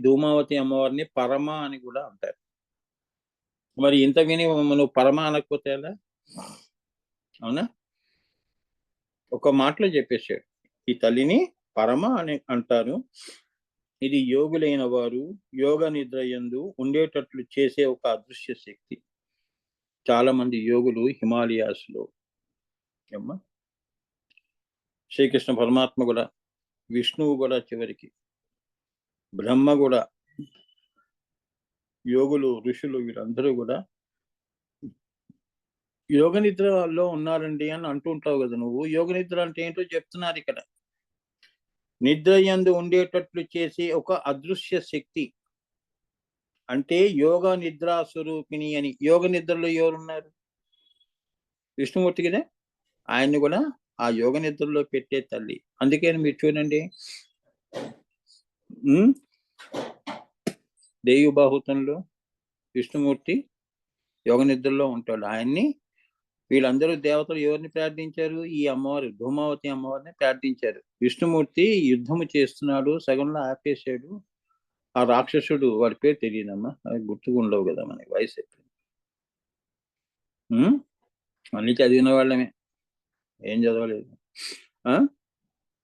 ధూమావతి అమ్మవారిని పరమ అని కూడా అంటారు. మరి ఇంత విని నువ్వు పరమ అనకపోతే ఎలా? అవునా? ఒక మాటలో చెప్పేశాడు, ఈ తల్లిని పరమ అని అంటారు. ఇది యోగులైన వారు యోగ నిద్ర యందు ఉండేటట్లు చేసే ఒక అదృశ్య శక్తి. చాలా మంది యోగులు హిమాలయాస్ లో ఏమ్మా, శ్రీకృష్ణ పరమాత్మ కూడా, విష్ణువు కూడా, చివరికి బ్రహ్మ కూడా, యోగులు, ఋషులు వీరందరూ కూడా యోగ నిద్రలో ఉన్నారండి అని అంటూ ఉంటావు కదా నువ్వు. యోగ నిద్ర అంటే ఏంటో చెప్తున్నారు ఇక్కడ. నిద్ర యందు ఉండేటట్లు చేసే ఒక అదృశ్య శక్తి అంటే యోగ నిద్రా స్వరూపిణి అని. యోగ నిద్రలో ఎవరున్నారు? విష్ణుమూర్తి కదా. ఆయన్ని కూడా ఆ యోగ నిద్రలో పెట్టే తల్లి. అందుకని మీరు చూడండి, దేవి బాహుతంలో విష్ణుమూర్తి యోగ నిద్రలో ఉంటాడు. ఆయన్ని వీళ్ళందరూ దేవతలు ఎవరిని ప్రార్థించారు? ఈ అమ్మవారు ధూమావతి అమ్మవారిని ప్రార్థించారు. విష్ణుమూర్తి యుద్ధము చేస్తున్నాడు, సగంలో ఆపేశాడు. ఆ రాక్షసుడు, వాడి పేరు తెలియదమ్మా, అది గుర్తుకు ఉండవు కదా మనకి, వయసు అయిపోయింది. అన్ని చదివిన వాళ్ళమే, ఏం చదవలేదు.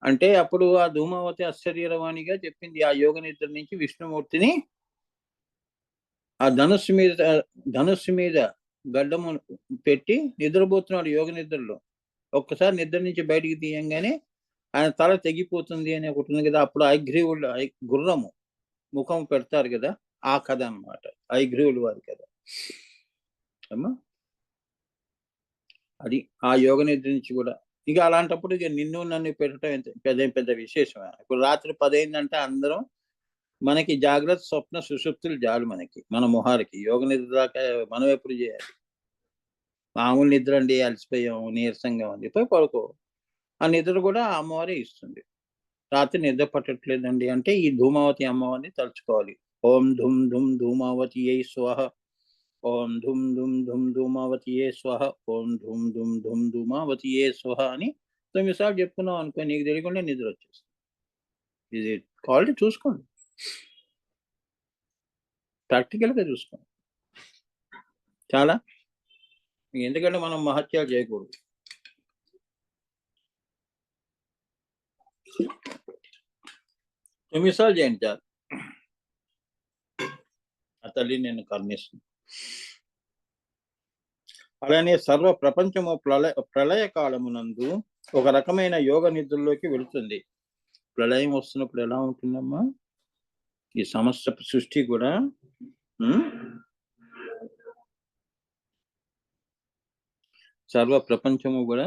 అంటే అప్పుడు ఆ ధూమావతి ఆశ్చర్యవాణిగా చెప్పింది, ఆ యోగ నిద్ర నుంచి విష్ణుమూర్తిని ఆ ధనుస్సు మీద గడ్డము పెట్టి నిద్రపోతున్నాడు యోగ నిద్రలో. ఒక్కసారి నిద్ర నుంచి బయటికి తీయంగానే ఆయన తల తెగిపోతుంది అని ఒకటి ఉంది కదా. అప్పుడు ఐగ్రీవులు గుర్రము ముఖం పెడతారు కదా, ఆ కథ అన్నమాట, ఐగ్రీవులు వారి కథ అమ్మా. అది ఆ యోగ నిద్ర నుంచి కూడా. ఇక అలాంటప్పుడు ఇక నిన్ను నన్ను పెట్టడం పెద్ద విశేషం. ఇప్పుడు రాత్రి 10 అయిందంటే అందరం, మనకి జాగ్రత్త స్వప్న సుషుప్తులు చాలు మనకి, మన మొహాలకి. యోగ నిద్ర దాకా మనం ఎప్పుడు చేయాలి? మామూలు నిద్ర అండి, అలసిపోయాం, నీరసంగా ఉంది, పోయి పడుకో. ఆ నిద్ర కూడా ఆ అమ్మవారే ఇస్తుంది. రాత్రి నిద్ర పట్టట్లేదండి అంటే ఈ ధూమావతి అమ్మవారిని తలుచుకోవాలి. ఓం ధుమ్ ధుమ్ ధూమావతి ఏ స్వహ, ఓం ధుమ్ ధుమ్ ధుమ్ ధూమావతి ఏ స్వహ, ఓం ధుమ్ ధుమ్ ధుమ్ ధూమావతి ఏ స్వహ అని 9 సార్లు చెప్పుకున్నాం అనుకో, నీకు తెలియకుండా నిద్ర వచ్చేస్తుంది. ఇది క్వాలిటీ చూసుకోండి, ప్రాక్టికల్గా చూసుకోండి. చాలా, ఎందుకంటే మనం మహత్యాలు చేయకూడదు. నిమిషాలు చేయండి చాలు, ఆ తల్లి నేను కరుణిస్తుంది. అలానే సర్వ ప్రపంచము ప్రళయ కాలమునందు ఒక రకమైన యోగ నిద్రలోకి వెళుతుంది. ప్రళయం వస్తున్నప్పుడు ఎలా ఉంటుందమ్మా ఈ సమస్త సృష్టి కూడా? సర్వ ప్రపంచము కూడా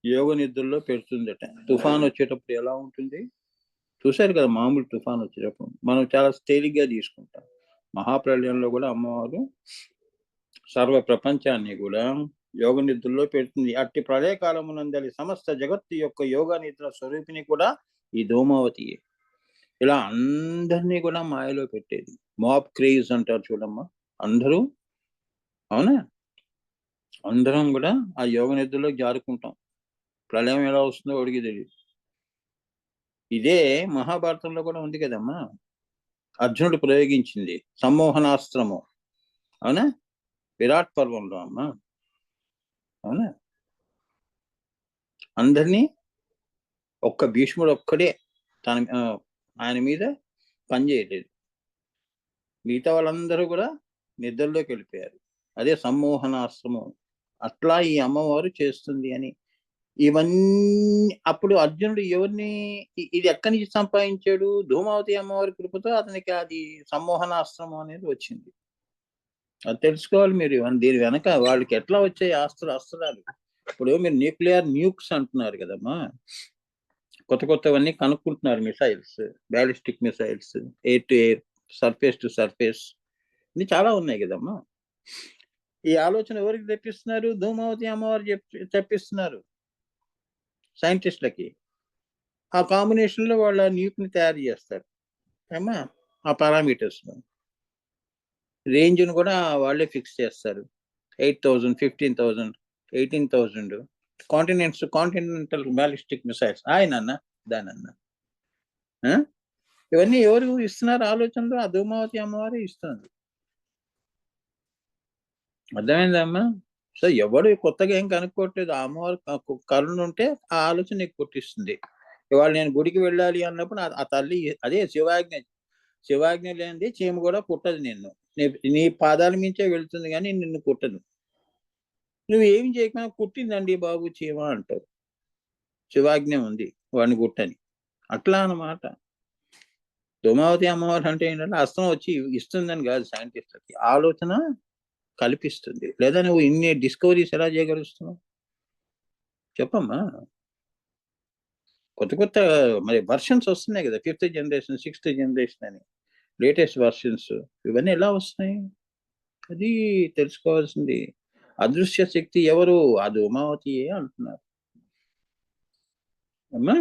యోగ నిద్రలో పెడుతుందట. తుఫాన్ వచ్చేటప్పుడు ఎలా ఉంటుంది చూశారు కదా. మామూలు తుఫాన్ వచ్చేటప్పుడు మనం చాలా తేలిగ్గా తీసుకుంటాం. మహాప్రళయంలో కూడా అమ్మవారు సర్వ ప్రపంచాన్ని కూడా యోగ నిద్రలో పెడుతుంది. అట్టి ప్రళయ కాలమునందలి సమస్త జగత్తు యొక్క యోగ నిద్ర స్వరూపిణి కూడా ఈ ధూమావతి. ఇలా అందరినీ కూడా మాయలో పెట్టేది. మాబ్ క్రేజ్ అంటారు చూడమ్మా, అందరూ. అవునా? అందరం కూడా ఆ యోగ నిద్రలో జారుకుంటాం. ప్రళయం ఎలా వస్తుందో వాడికి తెలియదు. ఇదే మహాభారతంలో కూడా ఉంది కదమ్మా, అర్జునుడు ప్రయోగించింది సమ్మోహనాస్త్రము. అవునా? విరాట్ పర్వంలో అమ్మా. అవునా? అందరినీ ఒక్క భీష్ముడు ఒక్కడే ఆయన మీద పనిచేయలేదు. మిగతా వాళ్ళందరూ కూడా నిద్రలోకి వెళ్ళిపోయారు. అదే సమ్మోహనాశ్రమం. అట్లా ఈ అమ్మవారు చేస్తుంది అని. ఇవన్నీ అప్పుడు అర్జునుడు ఎవరిని, ఇది ఎక్కడి నుంచి సంపాదించాడు? ధూమావతి అమ్మవారి కృపతో అతనికి అది సమ్మోహనాశ్రమం అనేది వచ్చింది. అది తెలుసుకోవాలి మీరు. దీని వెనక వాళ్ళకి ఎట్లా వచ్చాయి అస్త్రాలు. ఇప్పుడు మీరు న్యూక్లియర్ న్యూక్స్ అంటున్నారు కదమ్మా, కొత్తవన్నీ కనుక్కుంటున్నారు. Missiles, ballistic missiles, air to air, surface to surface, ఇది చాలా ఉన్నాయి కదమ్మా. ఈ ఆలోచన ఎవరికి తెప్పిస్తున్నారు? ధూమావతి అమ్మవారు తెప్పిస్తున్నారు సైంటిస్టులకి. ఆ కాంబినేషన్ లో వాళ్ళ న్యూక్ ని తయారు చేస్తారు ఏమా. ఆ పారామీటర్స్ రేంజ్ ను కూడా వాళ్ళే ఫిక్స్ చేస్తారు. 8,000, 15,000, 18,000 కాంటినెంటల్ బ్యాలిస్టిక్ మిసైల్స్. ఆయనన్న దానన్న ఇవన్నీ ఎవరు ఇస్తున్నారు ఆలోచనలు? ఆ ధూమావతి అమ్మవారే ఇస్తుంది. అర్థమైందమ్మా? సో ఎవడు కొత్తగా ఏం కనుక్కోవట్లేదు. ఆ అమ్మవారు కరుణ ఉంటే ఆ ఆలోచన నీకు పుట్టిస్తుంది. ఇవాళ నేను గుడికి వెళ్ళాలి అన్నప్పుడు ఆ తల్లి అదే శివాజ్ఞ. శివాజ్ఞ లేనిది చీమ కూడా కుట్టదు నిన్ను. నీ పాదాల మించే వెళ్తుంది కానీ నిన్ను కుట్టదు. నువ్వు ఏమి చేయకపోయినా కుట్టిందండి బాబు చీమ అంటావు. శివాజ్ఞ ఉంది వాడిని కుట్టని. అట్లా అన్నమాట. ధూమావతి అమ్మవారు అంటే ఏంటంటే అస్తం వచ్చి ఇస్తుందని కాదు, సైంటిస్ట్లకి ఆలోచన కల్పిస్తుంది. లేదా నువ్వు ఇన్ని డిస్కవరీస్ ఎలా చేయగలుగుతున్నావు చెప్పమ్మా? కొత్త కొత్త మరి వర్షన్స్ వస్తున్నాయి కదా, 5th జనరేషన్ 6th జనరేషన్ అని లేటెస్ట్ వర్షన్స్. ఇవన్నీ ఎలా వస్తున్నాయి? అది తెలుసుకోవాల్సింది. అదృశ్య శక్తి ఎవరు? అది ఉమావతియే అంటున్నారు అమ్మా.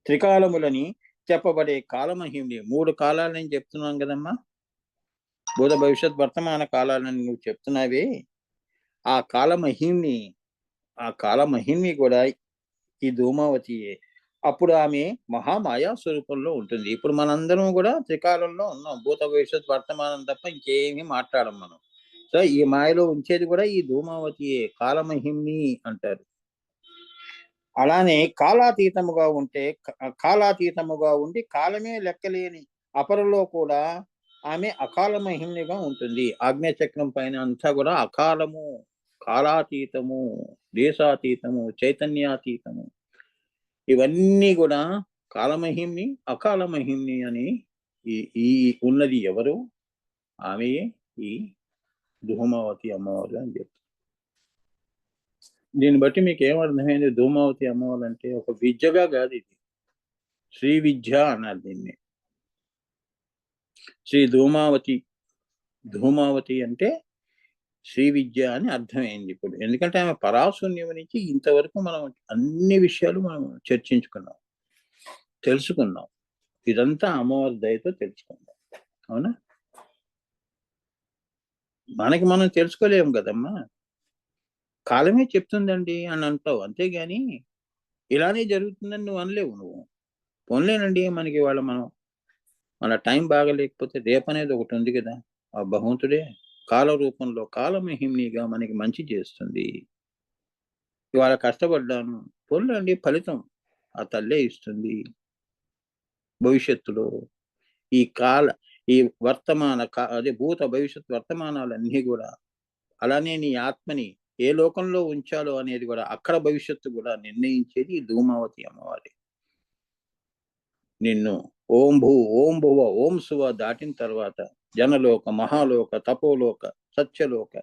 త్రికాలములని చెప్పబడే కాలమహిమిని 3 కాలాలని చెప్తున్నాం కదమ్మా. భూత భవిష్యత్ వర్తమాన కాలాలని నువ్వు చెప్తున్నావే, ఆ కాలమహిమ్ని కూడా ఈ ధూమావతియే. అప్పుడు ఆమె మహామాయా స్వరూపంలో ఉంటుంది. ఇప్పుడు మనందరం కూడా త్రికాలంలో ఉన్నాం. భూత భవిష్యత్ వర్తమానం తప్ప ఇంకేమీ మాట్లాడం మనం. సో ఈ మాయలో ఉంచేది కూడా ఈ ధూమావతియే, కాలమహిమ్ని అంటారు. అలానే కాలాతీతముగా ఉండి కాలమే లెక్కలేని అపరలో కూడా ఆమె అకాల మహిమ్నిగా ఉంటుంది. ఆజ్ఞాచక్రం పైన అంతా కూడా అకాలము, కాలాతీతము, దేశాతీతము, చైతన్యాతీతము, ఇవన్నీ కూడా కాలమహిమ్ని, అకాల మహిమ్ని అని ఈ ఈ ఉన్నది ఎవరు? ఆమెయే ఈ ధూమావతి అమ్మవారు అని చెప్తారు. దీన్ని బట్టి మీకు ఏమర్థమైంది? ధూమావతి అమ్మవారు అంటే ఒక విద్యగా కాదు, ఇది శ్రీ విద్య అన్నారు దీన్ని. శ్రీ ధూమావతి అంటే శ్రీ విద్య అని అర్థమైంది ఇప్పుడు. ఎందుకంటే ఆమె పరాశూన్యం నుంచి ఇంతవరకు మనం అన్ని విషయాలు మనం చర్చించుకున్నాం, తెలుసుకున్నాం. ఇదంతా అమ్మవారి దయతో తెలుసుకున్నాం. అవునా? మనకి మనం తెలుసుకోలేము కదమ్మా. కాలమే చెప్తుందండి అని అంటావు, అంతేగాని ఇలానే జరుగుతుందని నువ్వు అనలేవు. నువ్వు పోన్లేనండి, మనకి ఇవాళ మన టైం బాగలేకపోతే రేపు అనేది ఒకటి ఉంది కదా, ఆ భగవంతుడే కాల రూపంలో కాలమహిమ్నిగా మనకి మంచి చేస్తుంది. ఇవాళ కష్టపడ్డాను, పోన్లేండి ఫలితం ఆ తల్లే ఇస్తుంది భవిష్యత్తులో. ఈ అదే భూత భవిష్యత్ వర్తమానాలన్నీ కూడా, అలానే నీ ఆత్మని ఏ లోకంలో ఉంచాలో అనేది కూడా, అక్కడ భవిష్యత్తు కూడా నిర్ణయించేది ఈ ధూమావతి అమ్మవారి. నిన్ను ఓం భువ ఓం శువ దాటిన తర్వాత జనలోక, మహాలోక, తపోలోక, సత్యలోక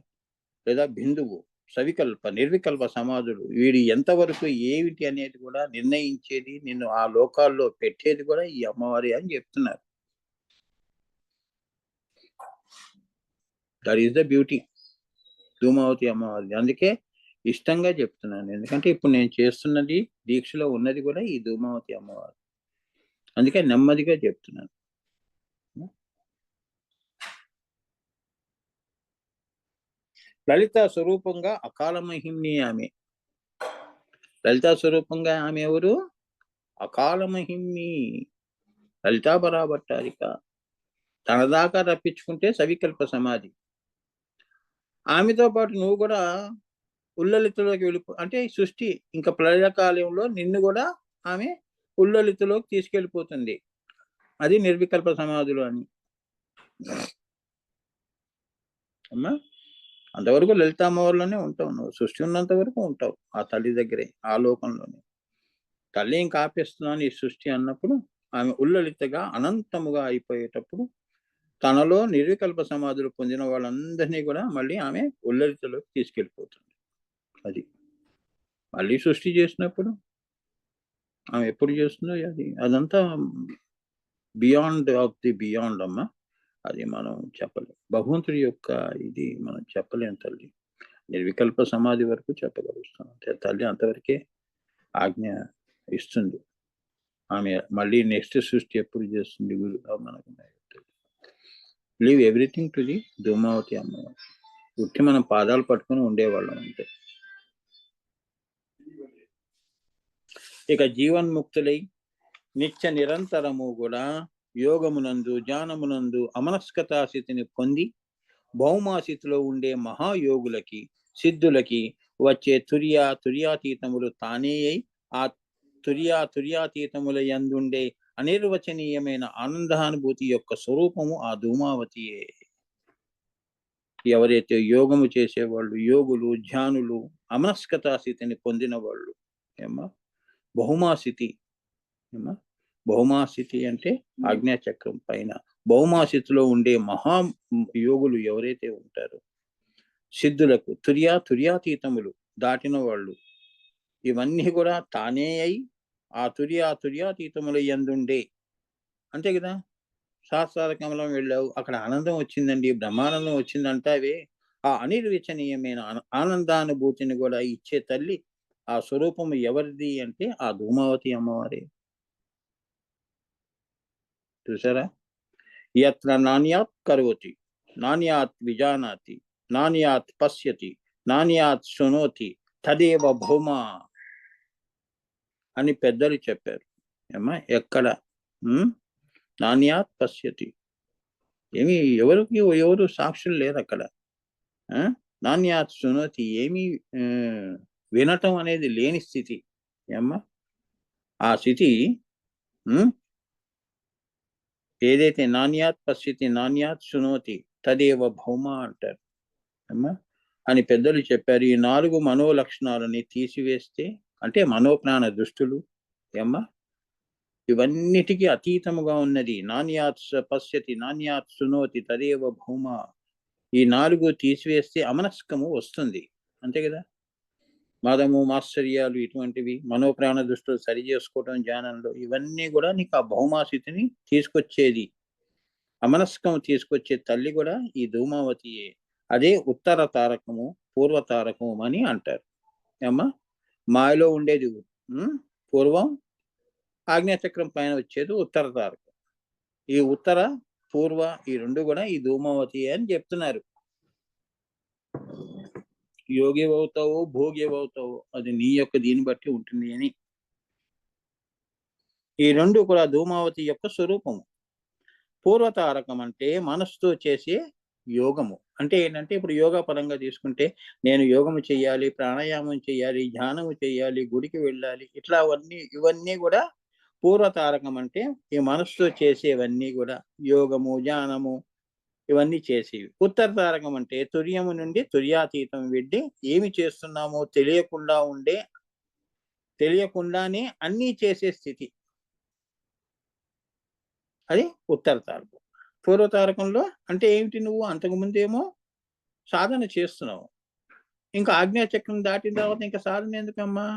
లేదా బిందువు, సవికల్ప, నిర్వికల్ప సమాధులు, వీడి ఎంతవరకు ఏమిటి అనేది కూడా నిర్ణయించేది, నిన్ను ఆ లోకాల్లో పెట్టేది కూడా ఈ అమ్మవారి అని చెప్తున్నారు. That is the beauty Dhumavati అమ్మవారి. అందుకే ఇష్టంగా చెప్తున్నాను, ఎందుకంటే ఇప్పుడు నేను చేస్తున్నది, దీక్షలో ఉన్నది కూడా ఈ ధూమావతి అమ్మవారు. అందుకే నెమ్మదిగా చెప్తున్నాను. లలిత స్వరూపంగా అకాల మహిమ్ని ఆమె. లలితా స్వరూపంగా ఆమె ఎవరు? అకాల మహిమ్ని, లలితా బరాబట్టారిక. తన దాకా రప్పించుకుంటే సవికల్ప సమాధి. ఆమెతో పాటు నువ్వు కూడా ఉల్లలితలోకి అంటే సృష్టి ఇంకా ప్రళయకాలంలో నిన్ను కూడా ఆమె ఉల్లలితలోకి తీసుకెళ్ళిపోతుంది. అది నిర్వికల్ప సమాధులు అని అమ్మా. అంతవరకు లలితామ్మవారిలోనే ఉంటావు నువ్వు. సృష్టి ఉన్నంత వరకు ఉంటావు ఆ తల్లి దగ్గరే, ఆ లోకంలోనే. తల్లి ఇంకా ఆపేస్తున్నాను ఈ సృష్టి అన్నప్పుడు ఆమె ఉల్లలితగా అనంతముగా అయిపోయేటప్పుడు తనలో నిర్వికల్ప సమాధులు పొందిన వాళ్ళందరినీ కూడా మళ్ళీ ఆమె ఉల్లలితలోకి తీసుకెళ్ళిపోతుంది. అది మళ్ళీ సృష్టి చేసినప్పుడు ఆమె ఎప్పుడు చేస్తుందో అదంతా బియాండ్ ఆఫ్ ది బియాండ్ అమ్మ. అది మనం చెప్పలేం. భగవంతుడి యొక్క ఇది మనం చెప్పలేం తల్లి. నిర్వికల్ప సమాధి వరకు చెప్పగలుగుతాం తల్లి, అంతవరకే ఆజ్ఞ ఇస్తుంది. ఆమె మళ్ళీ నెక్స్ట్ సృష్టి ఎప్పుడు చేస్తుంది మనకు leave everything to the Dhumavati అమ్మవారు. ఉట్టి మనం పాదాలు పట్టుకుని ఉండేవాళ్ళం అంతే. ఇక జీవన్ముక్తులై నిత్య నిరంతరము కూడా యోగమునందు జ్ఞానమునందు అమనస్కతా స్థితిని పొంది భౌమాస్థితిలో ఉండే మహాయోగులకి సిద్ధులకి వచ్చే తుర్యాతీతములు తానే అయి ఆ తుర్యాతీతముల యందుండే అనిర్వచనీయమైన ఆనందానుభూతి యొక్క స్వరూపము ఆ ధూమావతియే. ఎవరైతే యోగము చేసేవాళ్ళు, యోగులు, ధ్యానులు, అమనస్కతా స్థితిని పొందిన వాళ్ళు ఏమా బహుమాస్థితి. ఏమా బహుమాస్థితి అంటే ఆజ్ఞాచక్రం పైన బహుమాస్థితిలో ఉండే మహా యోగులు ఎవరైతే ఉంటారో, సిద్ధులకు తుర్యాతీతములు దాటిన వాళ్ళు, ఇవన్నీ కూడా తానే అయి ఆ తుర్యాతీతముల యందుండే. అంతే కదా, శాస్త్రాల కమలం వెళ్ళావు, అక్కడ ఆనందం వచ్చిందండి, బ్రహ్మానందం వచ్చిందంటావే, ఆ అనిర్వచనీయమైన ఆనందానుభూతిని కూడా ఇచ్చే తల్లి ఆ స్వరూపము ఎవరిది అంటే ఆ ధూమావతి అమ్మవారే. చూసారా, యత్ర నాణ్యాత్ కరోతి నాణ్యాత్ విజానాతి నాణ్యాత్ పశ్యతి నాణ్యాత్ శృణోతి తదేవ భౌమ అని పెద్దలు చెప్పారు. ఏమా ఎక్కడ నాణ్యాత్ పశ్యతి, ఏమి ఎవరు సాక్షులు లేరు అక్కడ. నాణ్యాత్ శృణోతి, ఏమీ వినటం అనేది లేని స్థితి. ఏమ్మా ఆ స్థితి ఏదైతే నాణ్యాత్ పశ్యతి నాణ్యాత్ శృణోతి తదేవ భౌమ అంటారు. అమ్మా అని పెద్దలు చెప్పారు. ఈ 4 మనోలక్షణాలని తీసివేస్తే, అంటే మనోప్రాణ దృష్టులు ఏమ్మా ఇవన్నిటికీ అతీతముగా ఉన్నది. నాణ్యాత్ పశ్యతి నాణ్యాత్ శృణోతి తదేవ భౌమ. ఈ 4 తీసివేస్తే అమనస్కము వస్తుంది. అంతే కదా, మదము మాశ్చర్యాలు ఇటువంటివి మనోప్రాణ దృష్టిలు సరి చేసుకోవటం ధ్యానంలో, ఇవన్నీ కూడా నీకు ఆ భౌమాస్థితిని తీసుకొచ్చేది. అమనస్కం తీసుకొచ్చే తల్లి కూడా ఈ ధూమావతియే. అదే ఉత్తర తారకము పూర్వ తారకము అని అంటారు. ఏమ్మా మాయలో ఉండేది పూర్వం, ఆజ్ఞాచక్రం పైన వచ్చేది ఉత్తర తారకం. ఈ ఉత్తర పూర్వ ఈ రెండు కూడా ఈ ధూమావతి అని చెప్తున్నారు. యోగి అవుతావో భోగి అవుతావో అది నీ యొక్క దీన్ని బట్టి ఉంటుంది అని. ఈ రెండు కూడా ధూమావతి యొక్క స్వరూపము. పూర్వతారకం అంటే మనస్సుతో చేసే యోగము. అంటే ఏంటంటే ఇప్పుడు యోగా పరంగా తీసుకుంటే నేను యోగము చేయాలి, ప్రాణాయామం చేయాలి, ధ్యానము చేయాలి, గుడికి వెళ్ళాలి, ఇట్లా ఇవన్నీ కూడా పూర్వతారకం. అంటే ఈ మనస్సుతో చేసేవన్నీ కూడా యోగము ధ్యానము ఇవన్నీ చేసేవి. ఉత్తర తారకం అంటే తుర్యము నుండి తుర్యాతీతం వెళ్ళి ఏమి చేస్తున్నామో తెలియకుండానే అన్నీ చేసే స్థితి, అది ఉత్తర తారకం. పూర్వతారకంలో అంటే ఏమిటి, నువ్వు అంతకుముందేమో సాధన చేస్తున్నావు, ఇంకా ఆజ్ఞాచక్రం దాటిన తర్వాత ఇంకా సాధన ఎందుకమ్మా,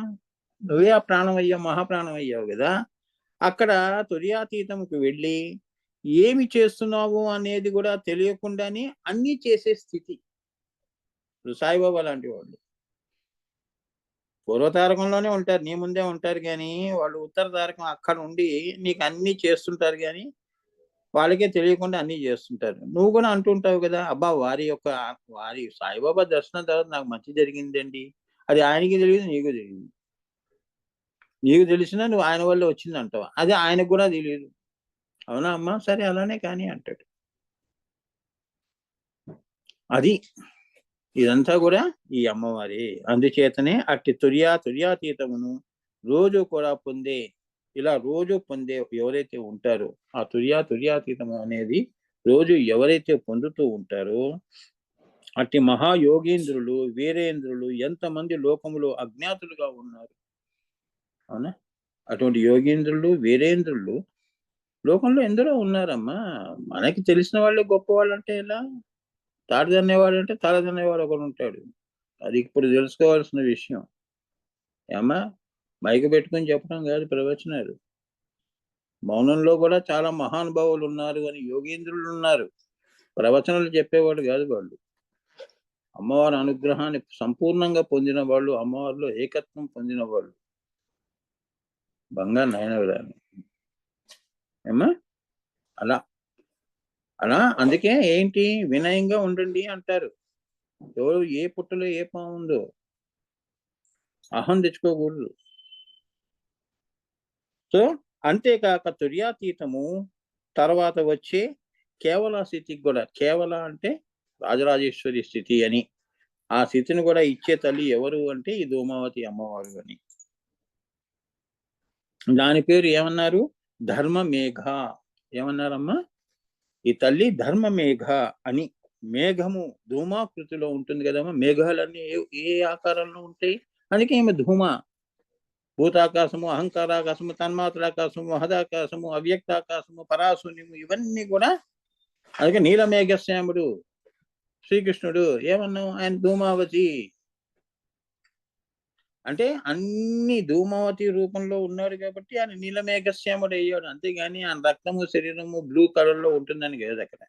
నువ్వే ఆ ప్రాణం అయ్యావు, మహాప్రాణం అయ్యావు కదా. అక్కడ తుర్యాతీతంకి వెళ్ళి ఏమి చేస్తున్నావు అనేది కూడా తెలియకుండానే అన్నీ చేసే స్థితి. సాయిబాబా లాంటి వాళ్ళు పూర్వతారకంలోనే ఉంటారు, నీ ముందే ఉంటారు, కానీ వాళ్ళు ఉత్తర తారకం అక్కడ ఉండి నీకు అన్నీ చేస్తుంటారు, కానీ వాళ్ళకే తెలియకుండా అన్నీ చేస్తుంటారు. నువ్వు కూడా అంటుంటావు కదా, అబ్బా వారి సాయిబాబా దర్శనం తర్వాత నాకు మంచి జరిగిందండి, అది ఆయనకి తెలియదు నీకు తెలియదు. నీకు తెలిసినా నువ్వు ఆయన వల్ల వచ్చింది అంటావు, అది ఆయనకు కూడా తెలియదు. అవునా అమ్మా, సరే అలానే కానీ అంటాడు. అది ఇదంతా కూడా ఈ అమ్మవారి. అందుచేతనే అట్టి తుర్యాతీతమును రోజు కూడా రోజు పొందే ఎవరైతే ఉంటారో ఆ తుర్యాతీతము అనేది రోజు ఎవరైతే పొందుతూ ఉంటారో అట్టి మహాయోగేంద్రులు వీరేంద్రులు ఎంతమంది లోకములో అజ్ఞాతులుగా ఉన్నారు. అవునా, అటువంటి యోగేంద్రులు వీరేంద్రులు లోకంలో ఎందరో ఉన్నారమ్మా. మనకి తెలిసిన వాళ్ళే గొప్ప వాళ్ళు అంటే ఎలా, తాడు తన్నేవాడు అంటే తల తన్నేవాడు ఒకడు ఉంటాడు, అది ఇప్పుడు తెలుసుకోవాల్సిన విషయం. ఏమా మైకు పెట్టుకుని చెప్పడం కాదు ప్రవచనాలు, మౌనంలో కూడా చాలా మహానుభావులు ఉన్నారు అని యోగేంద్రులు ఉన్నారు. ప్రవచనాలు చెప్పేవాడు కాదు వాళ్ళు. అమ్మవారి అనుగ్రహాన్ని సంపూర్ణంగా పొందిన వాళ్ళు, అమ్మవారిలో ఏకత్వం పొందిన వాళ్ళు. బంగారు నయనవరాలు ఏమా అలా అలా. అందుకే ఏంటి వినయంగా ఉండండి అంటారు. ఎవరు ఏ పుట్టలో ఏ పాముందో అహం తెచ్చుకోకూడదు. సో అంతేకాక తుర్యాతీతము తర్వాత వచ్చే కేవల స్థితికి కూడా, కేవల అంటే రాజరాజేశ్వరి స్థితి అని, ఆ స్థితిని కూడా ఇచ్చే తల్లి ఎవరు అంటే ఈ ధూమావతి అమ్మవారు అని. దాని పేరు ఏమన్నారు? ధర్మమేఘ. ఏమన్నారమ్మా? ఈ తల్లి ధర్మమేఘ అని. మేఘము ధూమాకృతిలో ఉంటుంది కదమ్మా. మేఘాలన్నీ ఏ ఆకారంలో ఉంటాయి? అందుకే ఈమె ధూమ. భూతాకాశము, అహంకారాకాశము, తన్మాత్రాకాశము, మహదాకాశము, అవ్యక్తాకాశము, పరాశూన్యము, ఇవన్నీ కూడా. అందుకే నీలమేఘశ్యాముడు శ్రీకృష్ణుడు ఏమన్నాం? ఆయన ధూమావతి అంటే అన్ని ధూమావతి రూపంలో ఉన్నాడు కాబట్టి ఆయన నీలమేఘశ్యాముడు అయ్యాడు. అంతేగాని ఆయన రక్తము శరీరము బ్లూ కలర్ లో ఉంటుందని కాదు అక్కడ.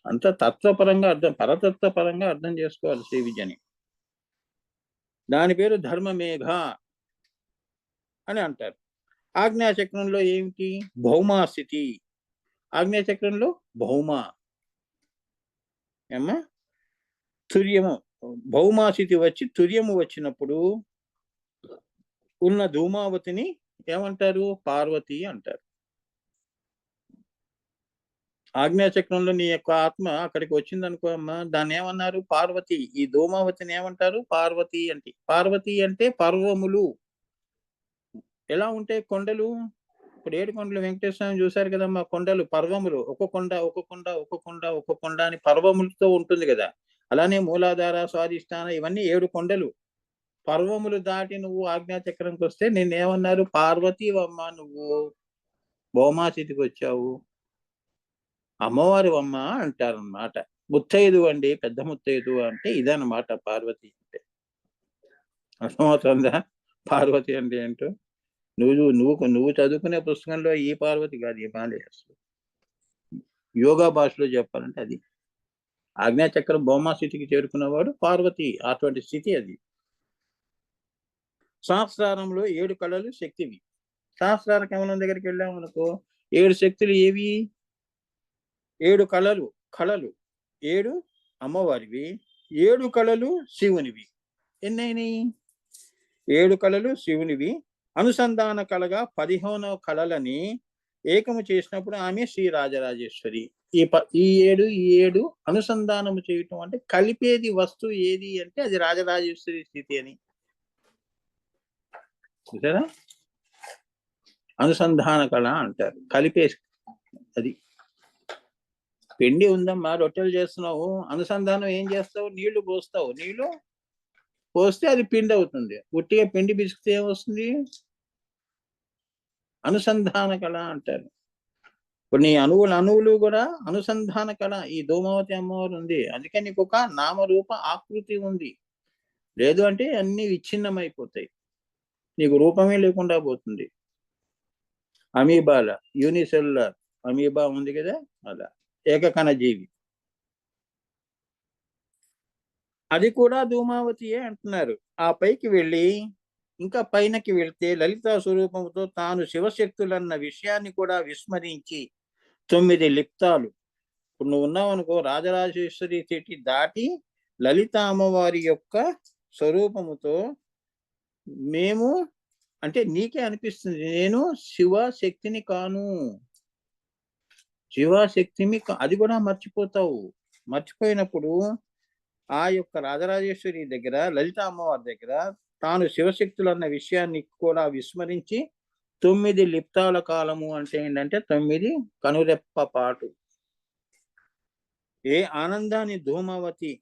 అంత తత్వపరంగా అర్థం, పరతత్వ పరంగా అర్థం చేసుకోవాలి శ్రీ విద్యని. దాని పేరు ధర్మమేఘ అని అంటారు. ఆజ్ఞాచక్రంలో ఏమిటి? భౌమాస్థితి. ఆజ్ఞాచక్రంలో భౌమ ఏమ్మా తుర్యము. భౌమాస్థితి వచ్చి తుర్యము వచ్చినప్పుడు ఉన్న ధూమావతిని ఏమంటారు? పార్వతి అంటారు. ఆజ్ఞాచక్రంలో నీ యొక్క ఆత్మ అక్కడికి వచ్చింది అనుకో అమ్మా, దాన్ని ఏమన్నారు? పార్వతి. ఈ ధూమావతిని ఏమంటారు? పార్వతి అంటే. పార్వతి అంటే పర్వములు. ఎలా ఉంటాయి కొండలు? ఇప్పుడు 7 కొండలు వెంకటేశ్వర స్వామి చూశారు కదమ్మా. కొండలు పర్వములు, ఒక కొండ ఒక కొండ ఒక కొండ ఒక కొండ అని పర్వములతో ఉంటుంది కదా. అలానే మూలాధార, స్వాధిష్టాన, ఇవన్నీ 7 కొండలు. పర్వములు దాటి నువ్వు ఆజ్ఞాచక్రంకి వస్తే నిన్నేమన్నారు? పార్వతీవమ్మ, నువ్వు భౌమాస్థితికి వచ్చావు, అమ్మవారి అమ్మ అంటారన్నమాట. ముత్తైదు అండి, పెద్ద ముత్తైదు అంటే ఇదన్నమాట పార్వతి అంటే. అర్థమవుతుందా? పార్వతి అంటే ఏంటో. నువ్వు చదువుకునే పుస్తకంలో ఈ పార్వతి కాదు, ఈ మాలేశ్వరు. యోగా భాషలో చెప్పాలంటే అది. ఆజ్ఞాచక్రం భౌమా స్థితికి చేరుకున్నవాడు పార్వతి. అటువంటి స్థితి అది. సహస్రారంలో 7 కళలు శక్తివి. సహస్రార కమలం దగ్గరికి వెళ్ళామనుకో, 7 శక్తులు ఏవి? 7 కళలు 7 అమ్మవారివి, 7 కళలు శివునివి. ఎన్నైనాయి? 7 కళలు శివునివి. అనుసంధాన కళగా 15వ కళలని ఏకము చేసినప్పుడు ఆమె శ్రీ రాజరాజేశ్వరి. ఈ 7 అనుసంధానము చేయటం అంటే కలిపేది వస్తువు ఏది అంటే అది రాజరాజేశ్వరి స్థితి అని. చూసారా? అనుసంధాన కళ అంటారు. కలిపే అది. పిండి ఉందమ్మా, రొట్టెలు చేస్తున్నావు, అనుసంధానం ఏం చేస్తావు? నీళ్లు పోస్తావు. నీళ్లు పోస్తే అది పిండి అవుతుంది. ఉట్టిగా పిండి పిసికితే ఏమొస్తుంది? అనుసంధాన కళ అంటారు. ఇప్పుడు నీ అణువులు కూడా అనుసంధాన కళ. ఈ ధూమావతి అమ్మవారు ఉంది, అందుకే నీకు ఒక నామరూప ఆకృతి ఉంది. లేదు అంటే అన్ని విచ్ఛిన్నమైపోతాయి, నీకు రూపమే లేకుండా పోతుంది. అమీబాల, యూనిసెల్యులర్ అమీబా ఉంది కదా, అలా ఏకకణ జీవి. అది కూడా ధూమావతియే అంటున్నారు. ఆ పైకి వెళ్ళి ఇంకా పైనకి వెళ్తే లలితా స్వరూపంతో తాను శివశక్తులన్న విషయాన్ని కూడా విస్మరించి 9 లిప్తాలు. ఇప్పుడు నువ్వు ఉన్నావు అనుకో, రాజరాజేశ్వరి స్థితి దాటి లలిత అమ్మవారి యొక్క స్వరూపముతో మేము అంటే నీకే అనిపిస్తుంది నేను శివశక్తిని కాను, శివశక్తిని అది కూడా మర్చిపోతావు. మర్చిపోయినప్పుడు ఆ యొక్క రాజరాజేశ్వరి దగ్గర, లలిత అమ్మవారి దగ్గర తాను శివశక్తులు అన్న విషయాన్ని కూడా విస్మరించి 9 లిప్తాల కాలము అంటే ఏంటంటే 9 కనురెప్ప పాటు. ఏ ఆనందాన్ని ధూమావతి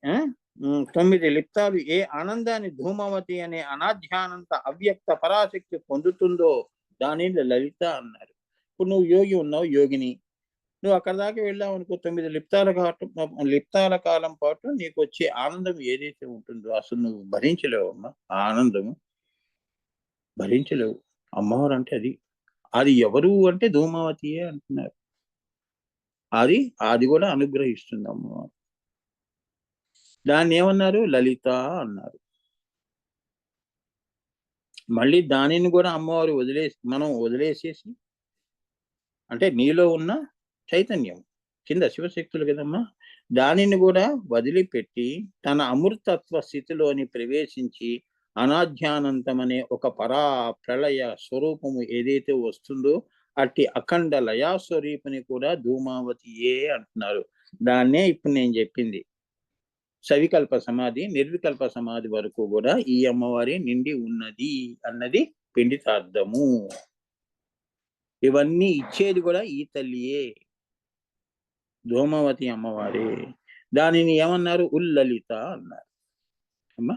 9 లిప్తాలు ఏ ఆనందాన్ని ధూమావతి అనే అనాధ్యానంత అవ్యక్త పరాశక్తి పొందుతుందో దానిని లలిత అన్నారు. ఇప్పుడు నువ్వు యోగి ఉన్నావు, యోగిని. నువ్వు అక్కడ దాకా వెళ్ళావు అనుకో, 9 లిప్తాల కాలం పాటు నీకు వచ్చే ఆనందం ఏదైతే ఉంటుందో అసలు నువ్వు భరించలేవు అమ్మా. ఆ ఆనందము భరించలేవు. అమ్మవారు అంటే అది ఎవరు అంటే ధూమావతియే అంటున్నారు. అది కూడా అనుగ్రహిస్తుంది అమ్మవారు. దాన్ని ఏమన్నారు? లలిత అన్నారు. మళ్ళీ దానిని కూడా అమ్మవారు మనం వదిలేసేసి, అంటే నీలో ఉన్న చైతన్యం కింద శివశక్తులు కదమ్మా, దానిని కూడా వదిలిపెట్టి తన అమృతత్వ స్థితిలోని ప్రవేశించి అనాధ్యానంతమనే ఒక పరా ప్రళయ స్వరూపము ఏదైతే వస్తుందో అట్టి అఖండ లయా స్వరూపిని కూడా ధూమావతియే అంటున్నారు. దాన్నే ఇప్పుడు నేను చెప్పింది. సవికల్ప సమాధి, నిర్వికల్ప సమాధి వరకు కూడా ఈ అమ్మవారి నిండి ఉన్నది అన్నది పిండితార్థము. ఇవన్నీ ఇచ్చేది కూడా ఈ తల్లియే, ధూమావతి అమ్మవారే. దానిని ఏమన్నారు? ఉల్లలిత అన్నారు. అమ్మా